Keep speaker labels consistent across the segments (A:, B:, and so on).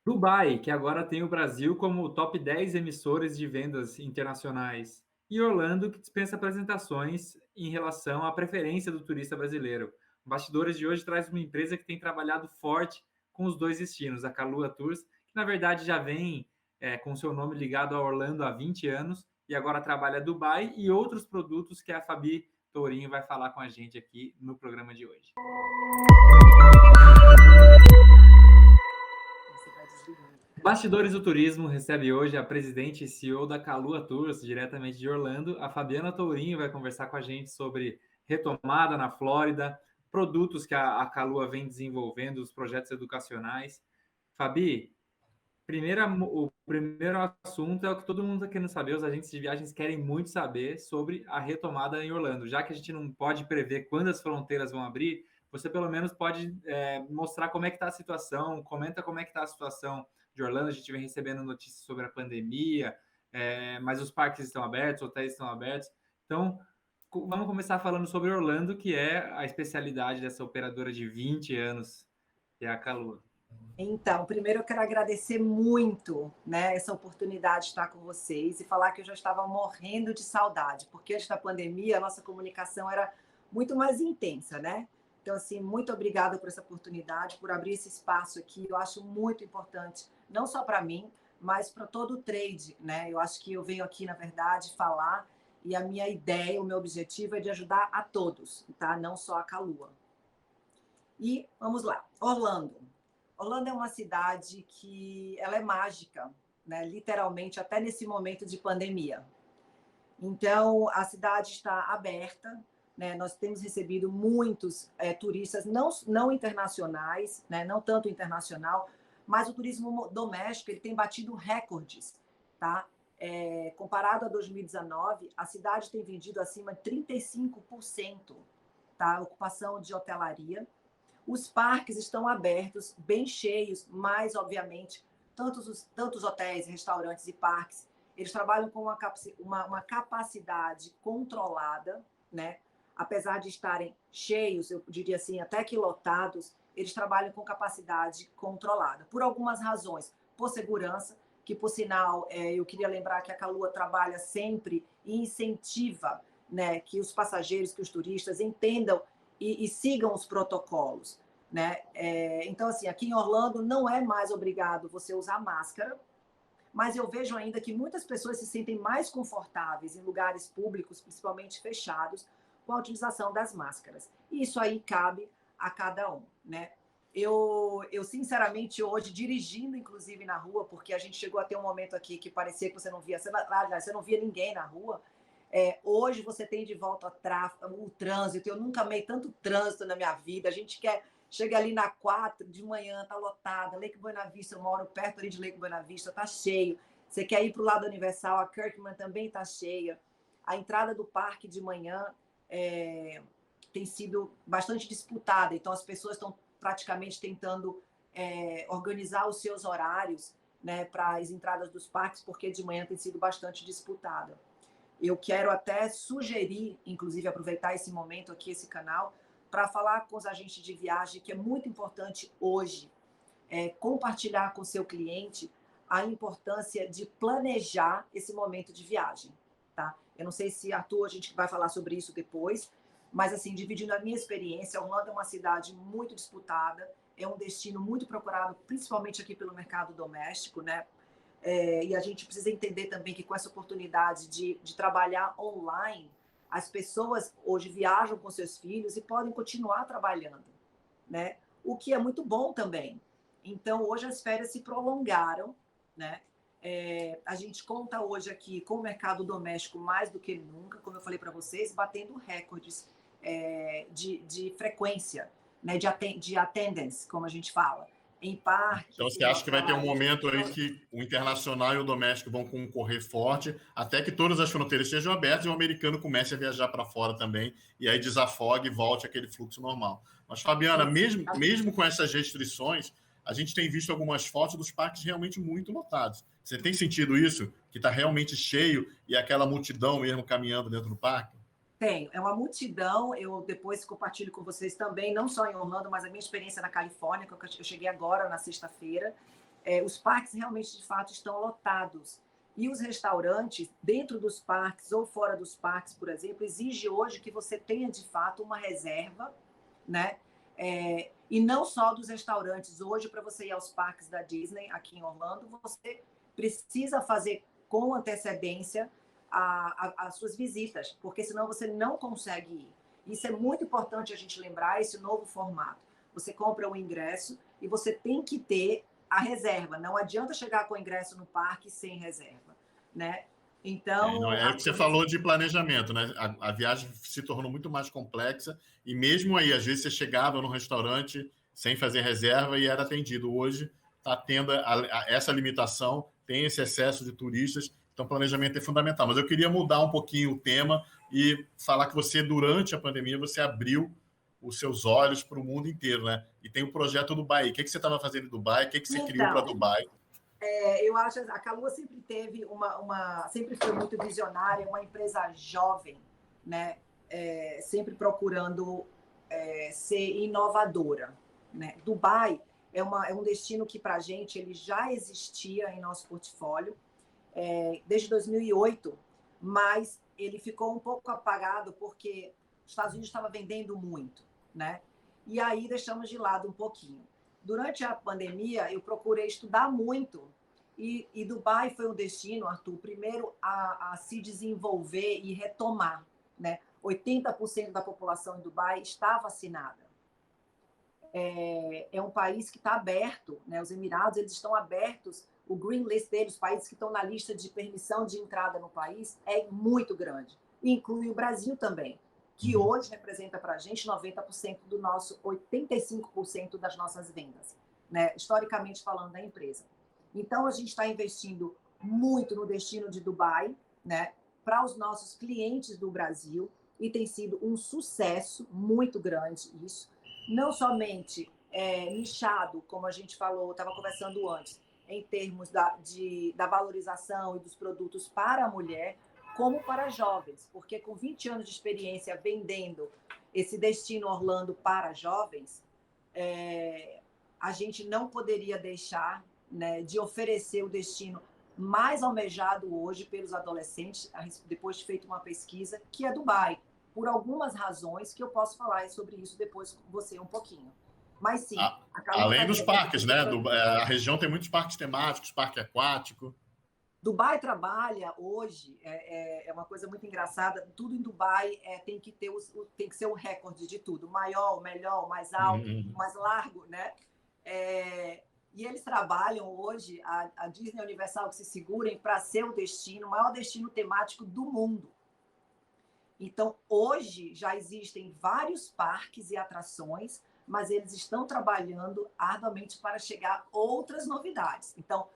A: Dubai, que agora tem o Brasil como top 10 emissores de vendas internacionais. E Orlando, que dispensa apresentações em relação à preferência do turista brasileiro. O Bastidores de hoje traz uma empresa que tem trabalhado forte com os dois destinos, a Kalua Tours, que na verdade já vem com seu nome ligado a Orlando há 20 anos e agora trabalha Dubai e outros produtos que a Fabi Tourinho vai falar com a gente aqui no programa de hoje. Bastidores do Turismo recebe hoje a presidente e CEO da Kalua Tours, diretamente de Orlando. A Fabiana Tourinho vai conversar com a gente sobre retomada na Flórida, produtos que a Kalua vem desenvolvendo, os projetos educacionais. Fabi, o primeiro assunto é o que todo mundo está querendo saber, os agentes de viagens querem muito saber sobre a retomada em Orlando. Já que a gente não pode prever quando as fronteiras vão abrir, você pelo menos pode mostrar como é que está a situação, comenta como é que está a situação de Orlando. A gente vem recebendo notícias sobre a pandemia, mas os parques estão abertos, hotéis estão abertos. Então, vamos começar falando sobre Orlando, que é a especialidade dessa operadora de 20 anos, que é a Kalua.
B: Então, primeiro eu quero agradecer muito, né, essa oportunidade de estar com vocês e falar que eu já estava morrendo de saudade, porque antes da pandemia a nossa comunicação era muito mais intensa, né? Então, assim, muito obrigada por essa oportunidade, por abrir esse espaço aqui. Eu acho muito importante, não só para mim, mas para todo o trade, né? Eu acho que eu venho aqui, na verdade, falar e a minha ideia, o meu objetivo é de ajudar a todos, tá? Não só a Kalua. E vamos lá, Orlando. Orlando é uma cidade que ela é mágica, né? Literalmente, até nesse momento de pandemia. Então, a cidade está aberta, né? Nós temos recebido muitos turistas, não internacionais, né? Não tanto internacional, mas o turismo doméstico ele tem batido recordes, tá? Comparado a 2019, a cidade tem vendido acima de 35%, tá? Ocupação de hotelaria. Os parques estão abertos, bem cheios, mas, obviamente, tantos hotéis, restaurantes e parques, eles trabalham com uma capacidade controlada, né? Apesar de estarem cheios, eu diria assim, até que lotados, eles trabalham com capacidade controlada, por algumas razões. Por segurança, que, por sinal, eu queria lembrar que a Kalua trabalha sempre e incentiva, né, que os passageiros, que os turistas entendam e sigam os protocolos, né? Então, assim, aqui em Orlando não é mais obrigado você usar máscara, mas eu vejo ainda que muitas pessoas se sentem mais confortáveis em lugares públicos, principalmente fechados, com a utilização das máscaras. E isso aí cabe a cada um, né? Eu sinceramente, hoje, dirigindo, inclusive, na rua, porque a gente chegou a ter um momento aqui que parecia que você não via ninguém na rua. Hoje você tem de volta o trânsito. Eu nunca amei tanto trânsito na minha vida. A gente chega ali na 4 de manhã, tá lotada. Lake Buena Vista, eu moro perto ali de Lake Buena Vista, tá cheio. Você quer ir para o lado Universal, a Kirkman também tá cheia. A entrada do parque de manhã tem sido bastante disputada. Então as pessoas estão praticamente tentando organizar os seus horários, né, para as entradas dos parques, porque de manhã tem sido bastante disputada. Eu quero até sugerir, inclusive, aproveitar esse momento aqui, esse canal, para falar com os agentes de viagem, que é muito importante hoje, compartilhar com o seu cliente a importância de planejar esse momento de viagem, tá? Eu não sei se, Arthur, a gente vai falar sobre isso depois, mas, assim, dividindo a minha experiência, Orlando é uma cidade muito disputada, é um destino muito procurado, principalmente aqui pelo mercado doméstico, né? E a gente precisa entender também que com essa oportunidade de trabalhar online, as pessoas hoje viajam com seus filhos e podem continuar trabalhando, né? O que é muito bom também. Então, hoje as férias se prolongaram, né? A gente conta hoje aqui com o mercado doméstico mais do que nunca, como eu falei para vocês, batendo recordes de frequência, né? De attendance, como a gente fala. Em parques.
C: Então, você acha que vai ter um momento aí que o internacional e o doméstico vão concorrer forte, até que todas as fronteiras sejam abertas e o americano comece a viajar para fora também, e aí desafogue e volte aquele fluxo normal. Mas, Fabiana, mesmo com essas restrições, a gente tem visto algumas fotos dos parques realmente muito lotados. Você tem sentido isso? Que está realmente cheio e aquela multidão mesmo caminhando dentro do parque?
B: Tenho, é uma multidão. Eu depois compartilho com vocês também, não só em Orlando, mas a minha experiência na Califórnia, que eu cheguei agora na sexta-feira. os parques realmente, de fato, estão lotados. E os restaurantes, dentro dos parques ou fora dos parques, por exemplo, exige hoje que você tenha, de fato, uma reserva, né? E não só dos restaurantes. Hoje, para você ir aos parques da Disney, aqui em Orlando, você precisa fazer com antecedência as suas visitas, porque senão você não consegue ir. Isso é muito importante a gente lembrar, esse novo formato. Você compra o ingresso e você tem que ter a reserva. Não adianta chegar com o ingresso no parque sem reserva, né? Então...
C: Não é o que você falou de planejamento, né? A viagem se tornou muito mais complexa e mesmo aí, às vezes, você chegava num restaurante sem fazer reserva e era atendido. Hoje está tendo essa limitação, tem esse excesso de turistas, então o planejamento é fundamental. Mas eu queria mudar um pouquinho o tema e falar que você, durante a pandemia, você abriu os seus olhos para o mundo inteiro, né? E tem o projeto Dubai. O que você estava fazendo em Dubai? O que você criou para Dubai?
B: Eu acho que a Kalua sempre teve sempre foi muito visionária, uma empresa jovem, né? Sempre procurando ser inovadora, né? Dubai é um destino que para a gente ele já existia em nosso portfólio desde 2008, mas ele ficou um pouco apagado porque os Estados Unidos estava vendendo muito, né? E aí deixamos de lado um pouquinho. Durante a pandemia, eu procurei estudar muito e Dubai foi um destino, Arthur, primeiro a se desenvolver e retomar, né? 80% da população em Dubai está vacinada. É um país que está aberto, né? Os Emirados eles estão abertos, o green list deles, os países que estão na lista de permissão de entrada no país, é muito grande. Inclui o Brasil também, que hoje representa para a gente 90% do nosso, 85% das nossas vendas, né? Historicamente falando da empresa. Então, a gente está investindo muito no destino de Dubai, né? Para os nossos clientes do Brasil, e tem sido um sucesso muito grande isso. Não somente nichado, como a gente falou, estava conversando antes, em termos da valorização e dos produtos para a mulher, como para jovens, porque com 20 anos de experiência vendendo esse destino Orlando para jovens, a gente não poderia deixar, né, de oferecer o destino mais almejado hoje pelos adolescentes, depois de feito uma pesquisa, que é Dubai, por algumas razões que eu posso falar sobre isso depois com você um pouquinho. Mas sim.
C: Além dos parques, né? A região tem muitos parques temáticos, parque aquático.
B: Dubai trabalha hoje, é uma coisa muito engraçada, tudo em Dubai tem que ser o recorde de tudo, maior, melhor, mais alto, mais largo, né? E eles trabalham hoje, a Disney Universal, que se segurem, para ser o maior destino temático do mundo. Então, hoje já existem vários parques e atrações, mas eles estão trabalhando arduamente para chegar a outras novidades. Então,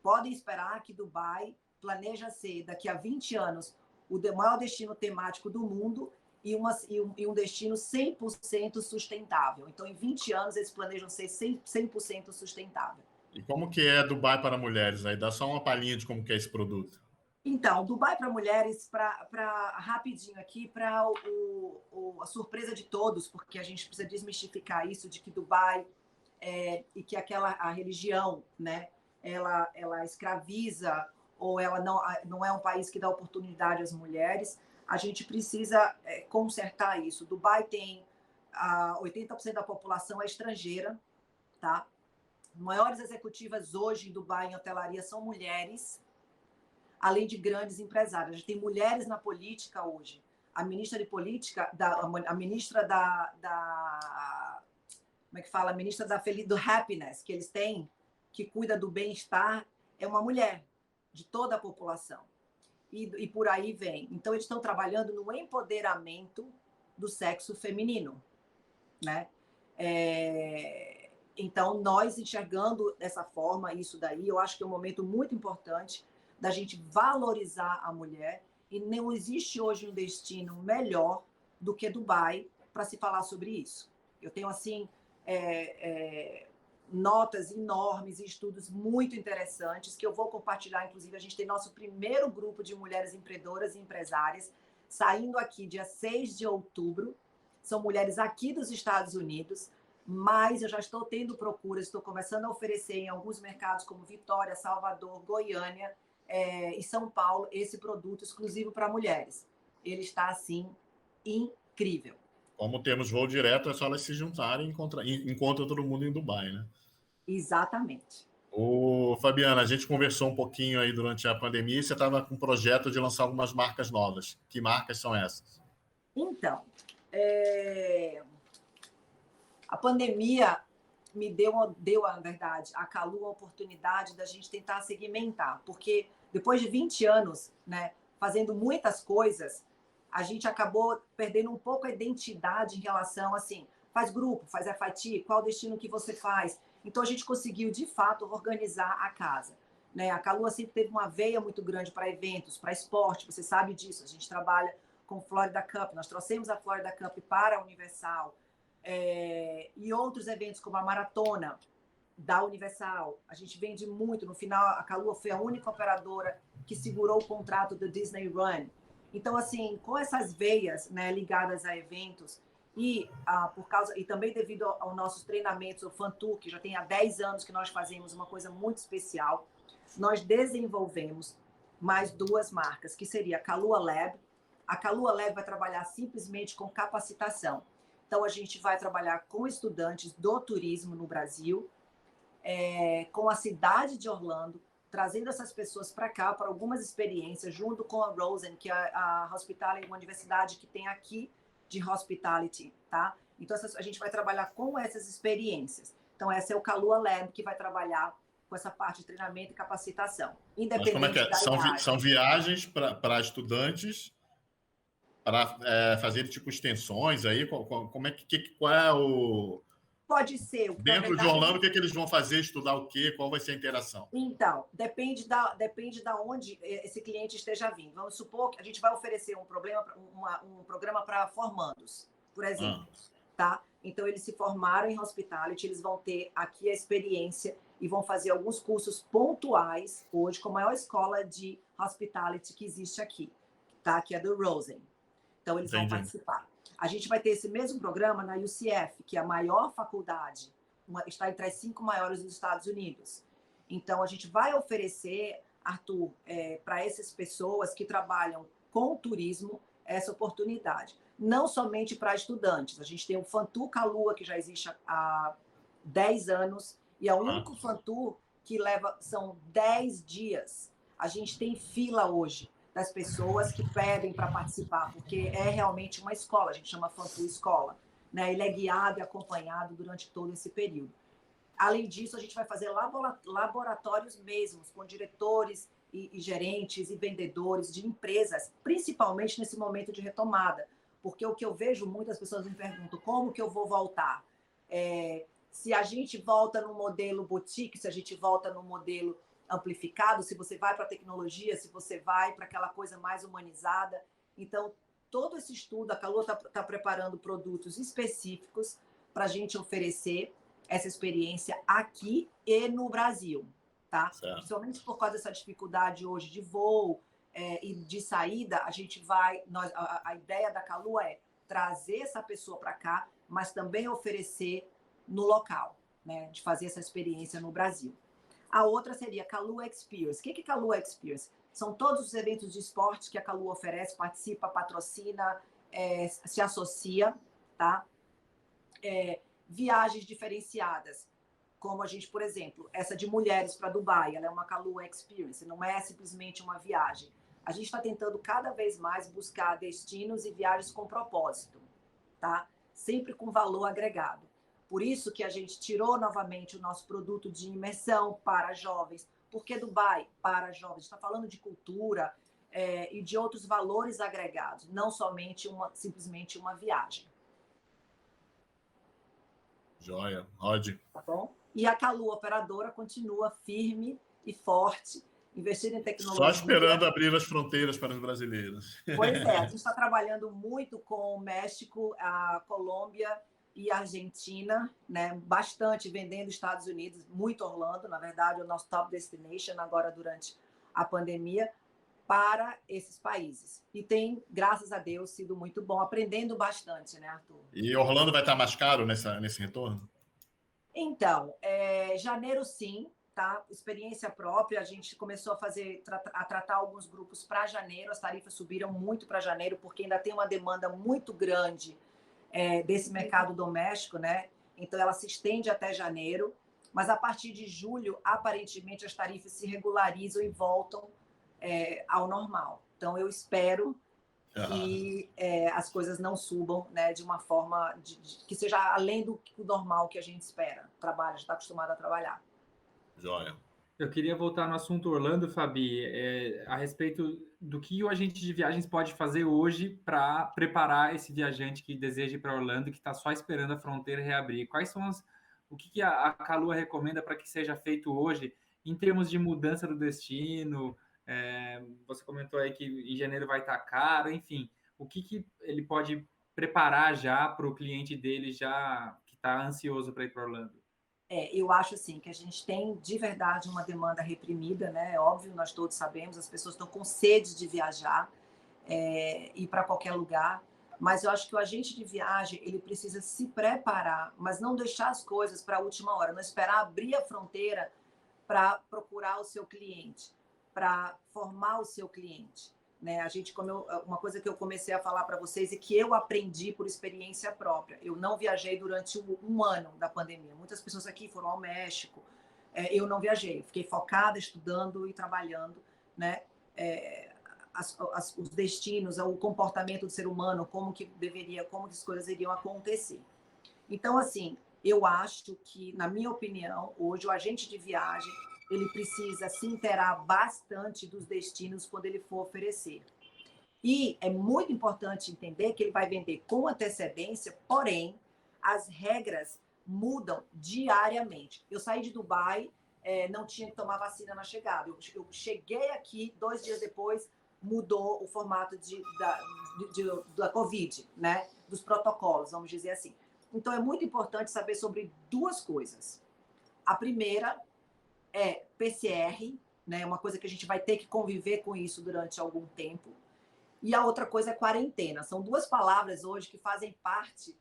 B: podem esperar que Dubai planeja ser, daqui a 20 anos, o maior destino temático do mundo e um destino 100% sustentável. Então, em 20 anos, eles planejam ser 100% sustentável.
C: E como que é Dubai para mulheres? Aí dá só uma palhinha de como que é esse produto.
B: Então, Dubai para mulheres, rapidinho aqui, para a surpresa de todos, porque a gente precisa desmistificar isso de que Dubai e que a religião, né, ela escraviza ou ela não é um país que dá oportunidade às mulheres. A gente precisa consertar isso. Dubai tem 80% da população é estrangeira, tá? As maiores executivas hoje em Dubai em hotelaria são mulheres, além de grandes empresárias. A gente tem mulheres na política hoje. A ministra de política, a ministra como é que fala? A ministra do happiness que eles têm, que cuida do bem-estar, é uma mulher de toda a população. E por aí vem. Então, eles estão trabalhando no empoderamento do sexo feminino, né? Então, nós enxergando dessa forma, isso daí, eu acho que é um momento muito importante da gente valorizar a mulher, e não existe hoje um destino melhor do que Dubai para se falar sobre isso. Eu tenho, assim, notas enormes e estudos muito interessantes que eu vou compartilhar. Inclusive, a gente tem nosso primeiro grupo de mulheres empreendedoras e empresárias saindo aqui dia 6 de outubro. São mulheres aqui dos Estados Unidos, mas eu já estou tendo procuras, estou começando a oferecer em alguns mercados como Vitória, Salvador, Goiânia e São Paulo esse produto exclusivo para mulheres. Ele está, assim, incrível.
C: Como temos voo direto, é só elas se juntarem e encontra todo mundo em Dubai, né?
B: Exatamente.
C: Fabiana, a gente conversou um pouquinho aí durante a pandemia e você estava com um projeto de lançar algumas marcas novas. Que marcas são essas?
B: Então, a pandemia me deu, na verdade, a Calu a oportunidade da gente tentar segmentar, porque depois de 20 anos, né, fazendo muitas coisas, a gente acabou perdendo um pouco a identidade em relação, assim, faz grupo, faz FIT, qual o destino que você faz. Então, a gente conseguiu, de fato, organizar a casa. Né? A Calu sempre teve uma veia muito grande para eventos, para esporte, você sabe disso. A gente trabalha com Florida Cup, nós trouxemos a Florida Cup para a Universal, e outros eventos como a Maratona da Universal. A gente vende muito. No final, a Calu foi a única operadora que segurou o contrato do Disney Run. Então, assim, com essas veias, né, ligadas a eventos e também devido aos nossos treinamentos, o Fan Tour, que já tem há 10 anos que nós fazemos uma coisa muito especial, nós desenvolvemos mais 2 marcas, que seria a Kalua Lab. A Kalua Lab vai trabalhar simplesmente com capacitação. Então, a gente vai trabalhar com estudantes do turismo no Brasil, com a cidade de Orlando, trazendo essas pessoas para cá, para algumas experiências, junto com a Rosen, que é a Hospitality, uma universidade que tem aqui de Hospitality, tá? Então, a gente vai trabalhar com essas experiências. Então, essa é o Kalua Lab, que vai trabalhar com essa parte de treinamento e capacitação.
C: Mas como é que é? São viagens para estudantes para fazer tipo extensões aí? Como é qual é o...
B: Pode ser.
C: Dentro de Orlando, o que eles vão fazer? Estudar o quê? Qual vai ser a interação?
B: Então, depende da onde esse cliente esteja vindo. Vamos supor que a gente vai oferecer um programa para formandos, por exemplo. Tá? Então, eles se formaram em Hospitality, eles vão ter aqui a experiência e vão fazer alguns cursos pontuais hoje com a maior escola de Hospitality que existe aqui, tá? Que é do Rosen. Então, eles vão participar. A gente vai ter esse mesmo programa na UCF, que é a maior faculdade, está entre as 5 maiores dos Estados Unidos. Então, a gente vai oferecer, Arthur, para essas pessoas que trabalham com turismo, essa oportunidade. Não somente para estudantes. A gente tem o Fan Tour Kalua, que já existe há 10 anos, e é o único Fan Tour que são 10 dias. A gente tem fila hoje das pessoas que pedem para participar, porque é realmente uma escola, a gente chama Fan Tour Escola, né? Ele é guiado e acompanhado durante todo esse período. Além disso, a gente vai fazer laboratórios mesmos, com diretores e gerentes e vendedores de empresas, principalmente nesse momento de retomada, porque o que eu vejo, muitas pessoas me perguntam, como que eu vou voltar? Se a gente volta no modelo boutique, se a gente volta no modelo amplificado, se você vai para a tecnologia, se você vai para aquela coisa mais humanizada. Então, todo esse estudo, a Kalua está preparando produtos específicos para a gente oferecer essa experiência aqui e no Brasil, tá? Principalmente por causa dessa dificuldade hoje de voo e de saída, a gente vai... A ideia da Kalua é trazer essa pessoa para cá, mas também oferecer no local, né? De fazer essa experiência no Brasil. A outra seria Kalua Experience. O que é Kalua Experience? São todos os eventos de esporte que a Kalua oferece, participa, patrocina, se associa, tá? Viagens diferenciadas, como a gente, por exemplo, essa de mulheres para Dubai, ela é uma Kalua Experience, não é simplesmente uma viagem. A gente está tentando cada vez mais buscar destinos e viagens com propósito, tá? Sempre com valor agregado. Por isso que a gente tirou novamente o nosso produto de imersão para jovens. Por que Dubai para jovens? A gente está falando de cultura e de outros valores agregados, não somente simplesmente uma viagem.
C: Joia. Rod.
B: Tá bom? E a Kalua operadora continua firme e forte, investindo em tecnologia.
C: Só esperando abrir as fronteiras para os brasileiros.
B: Pois é, a gente está trabalhando muito com o México, a Colômbia e a Argentina, né? Bastante vendendo Estados Unidos, muito Orlando, na verdade, o nosso top destination agora durante a pandemia, para esses países. E tem, graças a Deus, sido muito bom, aprendendo bastante, né, Arthur?
C: E Orlando vai estar mais caro nesse retorno?
B: Então, janeiro sim, tá? Experiência própria, a gente começou a tratar alguns grupos para janeiro, as tarifas subiram muito para janeiro, porque ainda tem uma demanda muito grande desse mercado doméstico, né? Então, ela se estende até janeiro, mas a partir de julho, aparentemente, as tarifas se regularizam e voltam ao normal. Então, eu espero que as coisas não subam, né, de uma forma que seja além do normal que a gente espera. Trabalha, já está acostumado a trabalhar.
C: Joia.
A: Eu queria voltar no assunto Orlando, Fabi, a respeito do que o agente de viagens pode fazer hoje para preparar esse viajante que deseja ir para Orlando, que está só esperando a fronteira reabrir. Quais são o que a Kalua recomenda para que seja feito hoje em termos de mudança do destino? Você comentou aí que em janeiro vai estar caro, enfim. O que ele pode preparar já para o cliente dele já que está ansioso para ir para Orlando?
B: Eu acho assim que a gente tem de verdade uma demanda reprimida, né? É óbvio, nós todos sabemos, as pessoas estão com sede de viajar, ir para qualquer lugar, mas eu acho que o agente de viagem ele precisa se preparar, mas não deixar as coisas para a última hora, não esperar abrir a fronteira para procurar o seu cliente, para formar o seu cliente. Né? Uma coisa que eu comecei a falar para vocês e que eu aprendi por experiência própria. Eu não viajei durante um ano da pandemia. Muitas pessoas aqui foram ao México. Eu não viajei. Fiquei focada, estudando e trabalhando, né? Os destinos, o comportamento do ser humano, como que as coisas iriam acontecer. Então, assim, eu acho que, na minha opinião, hoje o agente de viagem ele precisa se inteirar bastante dos destinos quando ele for oferecer. E é muito importante entender que ele vai vender com antecedência, porém, as regras mudam diariamente. Eu saí de Dubai, não tinha que tomar vacina na chegada. Eu cheguei aqui, 2 dias depois, mudou o formato da Covid, né? Dos protocolos, vamos dizer assim. Então, é muito importante saber sobre 2 coisas. A primeira é PCR, né? Uma coisa que a gente vai ter que conviver com isso durante algum tempo. E a outra coisa é quarentena. São 2 palavras hoje que fazem parte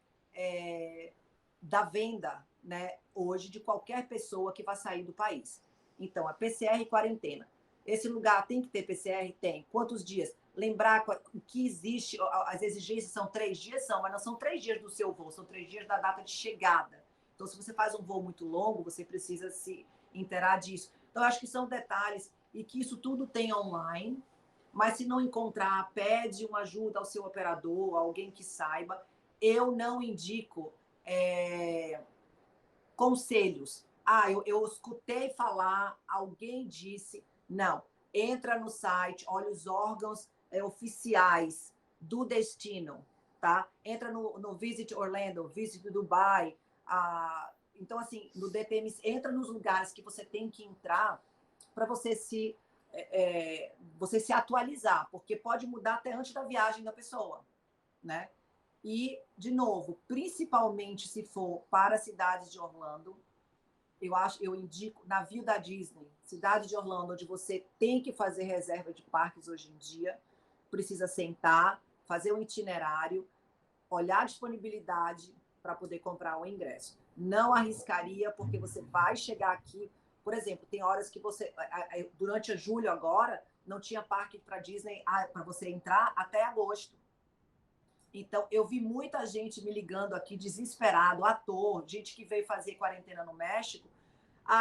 B: da venda, né? Hoje, de qualquer pessoa que vai sair do país. Então, a PCR e quarentena. Esse lugar tem que ter PCR? Tem. Quantos dias? Lembrar que existe, as exigências são 3 dias, mas não são 3 dias do seu voo, são 3 dias da data de chegada. Então, se você faz um voo muito longo, você precisa se inteirar disso. Então, acho que são detalhes e que isso tudo tem online, mas se não encontrar, pede uma ajuda ao seu operador, alguém que saiba. Eu não indico conselhos. Eu escutei falar, alguém disse. Não, entra no site, olha os órgãos oficiais do destino, tá? Entra no Visit Orlando, Visit Dubai, então, assim, no DPM, entra nos lugares que você tem que entrar para você se atualizar, porque pode mudar até antes da viagem da pessoa, né? E, de novo, principalmente se for para a cidade de Orlando, eu indico navio da Disney, cidade de Orlando, onde você tem que fazer reserva de parques hoje em dia, precisa sentar, fazer um itinerário, olhar a disponibilidade para poder comprar o ingresso. Não arriscaria, porque você vai chegar aqui. Por exemplo, tem horas que durante julho agora, não tinha parque para Disney para você entrar até agosto. Então, eu vi muita gente me ligando aqui, desesperado, ator, gente que veio fazer quarentena no México.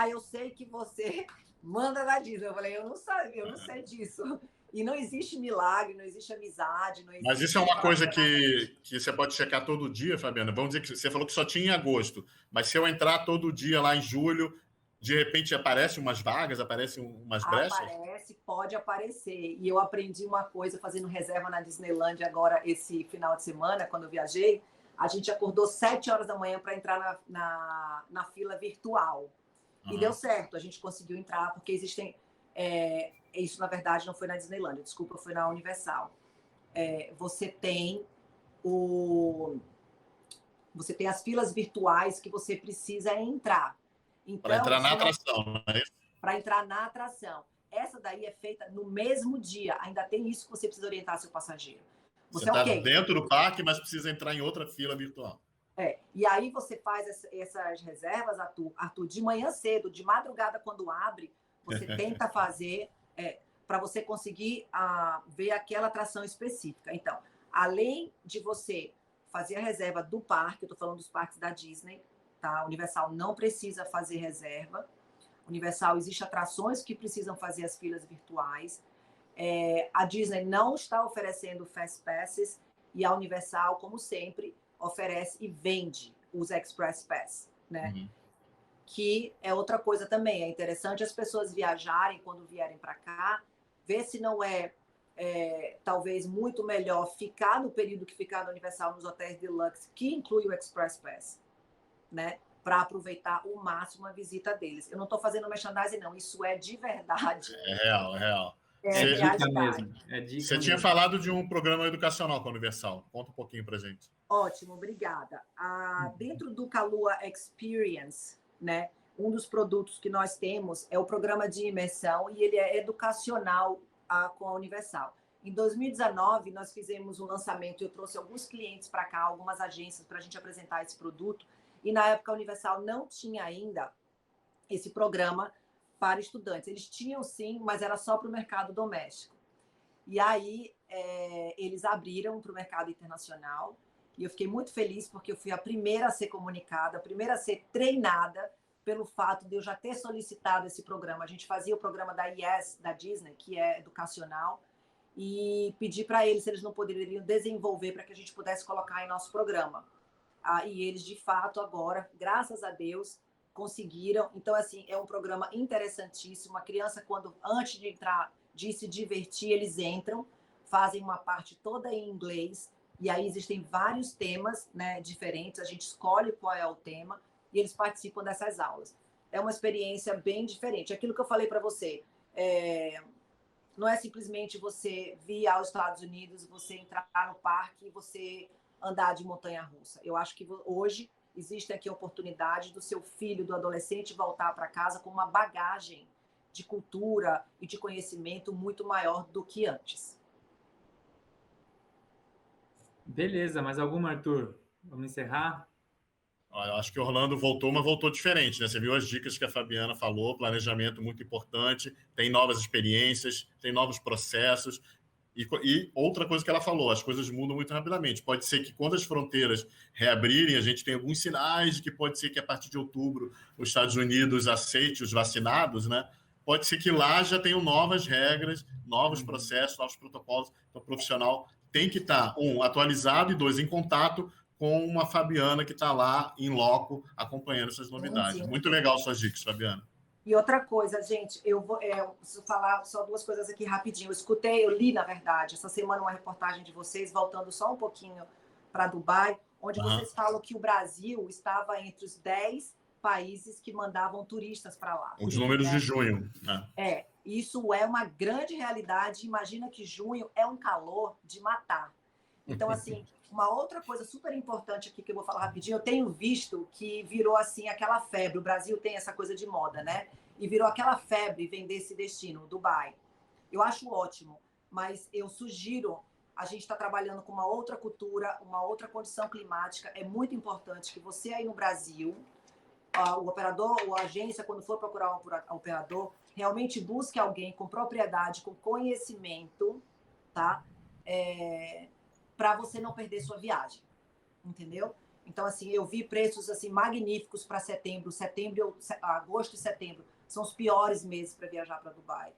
B: Eu sei que você manda na Disney. Eu falei, eu não sei disso. E não existe milagre, não existe amizade. Não existe.
C: Mas isso é uma coisa que você pode checar todo dia, Fabiana. Vamos dizer que você falou que só tinha em agosto. Mas se eu entrar todo dia lá em julho, de repente aparecem umas vagas, aparecem umas brechas?
B: Pode aparecer. E eu aprendi uma coisa fazendo reserva na Disneyland agora, esse final de semana, quando eu viajei. A gente acordou 7 horas da manhã para entrar na fila virtual. E deu certo, a gente conseguiu entrar, porque existem... isso, na verdade, não foi na Disneyland, desculpa, foi na Universal. Você tem as filas virtuais que você precisa entrar. Então,
C: para entrar na atração, não é isso?
B: Para entrar na atração. Essa daí é feita no mesmo dia. Ainda tem isso que você precisa orientar seu passageiro.
C: Você está dentro do parque, mas precisa entrar em outra fila virtual.
B: E aí você faz essas reservas, Arthur, de manhã cedo, de madrugada, quando abre, você tenta fazer para você conseguir ver aquela atração específica. Então, além de você fazer a reserva do parque, eu estou falando dos parques da Disney, tá? Universal não precisa fazer reserva. Universal, existe atrações que precisam fazer as filas virtuais. A Disney não está oferecendo Fast Passes e a Universal, como sempre, oferece e vende os Express Pass, né? Uhum. Que é outra coisa também. É interessante as pessoas viajarem quando vierem para cá, ver se não talvez muito melhor ficar no período que ficar no Universal nos hotéis deluxe, que inclui o Express Pass, né? Para aproveitar o máximo a visita deles. Eu não estou fazendo merchandising, não. Isso é de verdade.
C: É real, é real.
A: Dica mesmo.
C: Você tinha falado de um programa educacional com a Universal. Conta um pouquinho para gente.
B: Ótimo, obrigada. Dentro do Kalua Experience, né, um dos produtos que nós temos é o programa de imersão e ele é educacional com a Universal. Em 2019, nós fizemos um lançamento e eu trouxe alguns clientes para cá, algumas agências, para a gente apresentar esse produto. E na época a Universal não tinha ainda esse programa para estudantes. Eles tinham sim, mas era só para o mercado doméstico. E aí eles abriram para o mercado internacional e eu fiquei muito feliz porque eu fui a primeira a ser comunicada, a primeira a ser treinada pelo fato de eu já ter solicitado esse programa. A gente fazia o programa da Yes, da Disney, que é educacional, e pedi para eles se eles não poderiam desenvolver para que a gente pudesse colocar em nosso programa. E eles, de fato, agora, graças a Deus, conseguiram. Então, assim, é um programa interessantíssimo. A criança, antes de entrar, de se divertir, eles entram, fazem uma parte toda em inglês, e aí existem vários temas, né, diferentes, a gente escolhe qual é o tema, e eles participam dessas aulas. É uma experiência bem diferente. Aquilo que eu falei para você, não é simplesmente você vir aos Estados Unidos, você entrar no parque e você andar de montanha-russa. Eu acho que hoje existe aqui a oportunidade do seu filho, do adolescente, voltar para casa com uma bagagem de cultura e de conhecimento muito maior do que antes.
A: Beleza, mais alguma, Arthur? Vamos encerrar?
C: Eu acho que Orlando voltou, mas voltou diferente, né? Você viu as dicas que a Fabiana falou, planejamento muito importante, tem novas experiências, tem novos processos. E outra coisa que ela falou, as coisas mudam muito rapidamente. Pode ser que quando as fronteiras reabrirem, a gente tem alguns sinais de que pode ser que a partir de outubro os Estados Unidos aceite os vacinados, né? Pode ser que lá já tenham novas regras, novos processos, novos protocolos. Então, o profissional tem que estar, atualizado e dois, em contato com uma Fabiana que está lá em loco acompanhando essas novidades. Sim. Muito legal suas dicas, Fabiana.
B: E outra coisa, gente, eu preciso falar só duas coisas aqui rapidinho. Eu li, na verdade, essa semana uma reportagem de vocês, voltando só um pouquinho para Dubai, onde vocês falam que o Brasil estava entre os 10 países que mandavam turistas para lá.
C: Os números de junho. Né?
B: Isso é uma grande realidade. Imagina que junho é um calor de matar. Então, assim, uma outra coisa super importante aqui que eu vou falar rapidinho, eu tenho visto que virou, assim, aquela febre. O Brasil tem essa coisa de moda, né? E virou aquela febre vender esse destino, Dubai. Eu acho ótimo, mas eu sugiro, a gente está trabalhando com uma outra cultura, uma outra condição climática. É muito importante que você aí no Brasil, o operador ou a agência, quando for procurar um operador, realmente busque alguém com propriedade, com conhecimento, tá? Para você não perder sua viagem, entendeu? Então, assim, eu vi preços assim magníficos para agosto e setembro. São os piores meses para viajar para Dubai.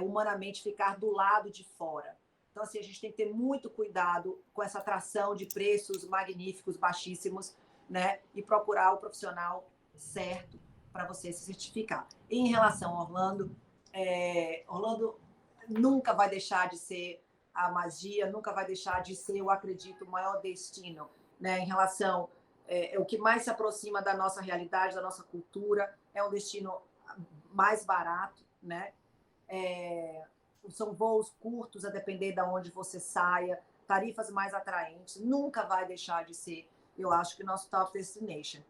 B: Humanamente, ficar do lado de fora. Então, assim, a gente tem que ter muito cuidado com essa atração de preços magníficos, baixíssimos, né? E procurar o profissional certo para você se certificar. E em relação a Orlando, Orlando nunca vai deixar de ser a magia, nunca vai deixar de ser, eu acredito, o maior destino, né? Em relação, o que mais se aproxima da nossa realidade, da nossa cultura, é um destino mais barato, né? São voos curtos, a depender de onde você saia, tarifas mais atraentes, nunca vai deixar de ser, eu acho, que nosso top destination.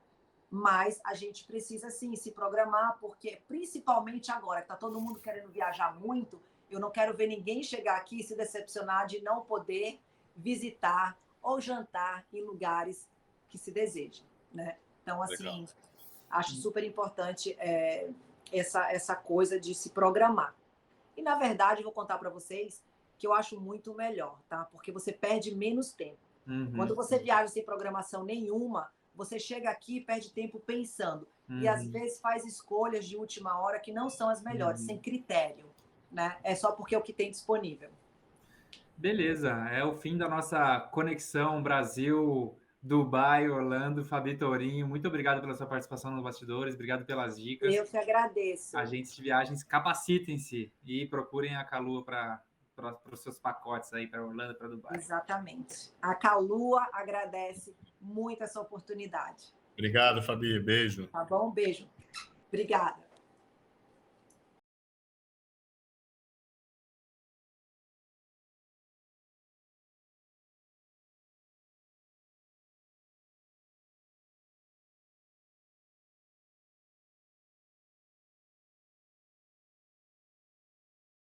B: Mas a gente precisa, sim, se programar, porque, principalmente agora, que está todo mundo querendo viajar muito, eu não quero ver ninguém chegar aqui e se decepcionar de não poder visitar ou jantar em lugares que se deseja, né? Então, assim,
C: Legal.
B: acho super importante essa coisa de se programar. E, na verdade, vou contar para vocês que eu acho muito melhor, tá? Porque você perde menos tempo. Quando você viaja sem programação nenhuma, você chega aqui e perde tempo pensando. E, às vezes, faz escolhas de última hora que não são as melhores, sem critério, né? É só porque é o que tem disponível.
A: Beleza, é o fim da nossa conexão Brasil, Dubai, Orlando. Fabi Tourinho, muito obrigado pela sua participação nos bastidores, obrigado pelas dicas.
B: Eu que agradeço.
A: Agentes de viagens, capacitem-se e procurem a Kalua para os seus pacotes aí para Orlando, para Dubai.
B: Exatamente. A Kalua agradece muito essa oportunidade.
C: Obrigado, Fabi. Beijo.
B: Tá bom? Um beijo. Obrigada.